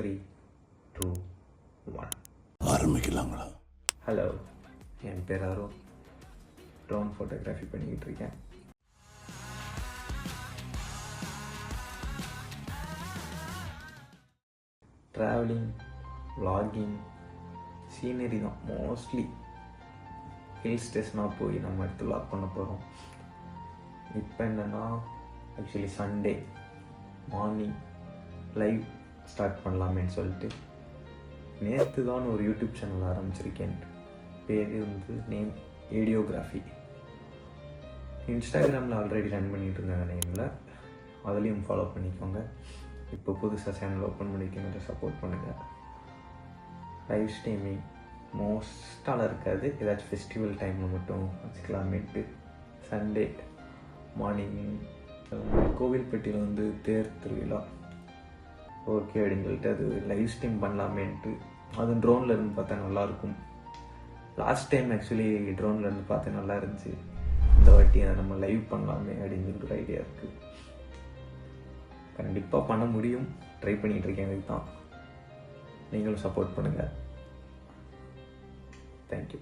3, 2, 1 ஆரம்பிக்கலாங்களா? ஹலோ, என் பேர் Arun. Drone photography பண்ணிக்கிட்டு இருக்கேன். ட்ராவலிங், vlogging, சீனரி தான் மோஸ்ட்லி. ஹில் ஸ்டேஷனாக போய் நம்ம எடுத்து vlog பண்ண போகிறோம். இப்போ என்னென்னா, actually Sunday morning live start பண்ணலாமேன்னு சொல்லிட்டு நேற்று தான் ஒரு யூடியூப் சேனல் ஆரம்பிச்சிருக்கேன். பேர் நேம் வீடியோகிராஃபி. இன்ஸ்டாகிராமில் ஆல்ரெடி ரன் பண்ணிகிட்டு இருந்தேன் நேமில், அதுலேயும் ஃபாலோ பண்ணிக்கோங்க. இப்போ புதுசாக சேனல் ஓப்பன் பண்ணிக்க கொஞ்சம் சப்போர்ட் பண்ணுங்கள். லைவ் ஸ்ட்ரீமிங் மோஸ்ட்டால் இருக்காது, ஏதாச்சும் ஃபெஸ்டிவல் டைமில் மட்டும் வச்சுக்கலாமேட்டு. சண்டே மார்னிங் கோவில்பட்டியில் தேர் திருவிழா ஓகே அப்படின்னு சொல்லிட்டு அது லைவ் ஸ்ட்ரீம் பண்ணலாமேன்ட்டு. அது ட்ரோனில் இருந்து பார்த்தா நல்லாயிருக்கும். லாஸ்ட் டைம் ஆக்சுவலி ட்ரோனில் இருந்து பார்த்தா நல்லா இருந்துச்சு. இந்த வாட்டி அதை நம்ம லைவ் பண்ணலாமே அப்படின்னு சொல்லிட்டு ஒரு ஐடியா இருக்குது. கண்டிப்பாக பண்ண முடியும், ட்ரை பண்ணிகிட்டு இருக்கேன். இதுக்கு தான் நீங்களும் சப்போர்ட் பண்ணுங்கள். தேங்க்யூ.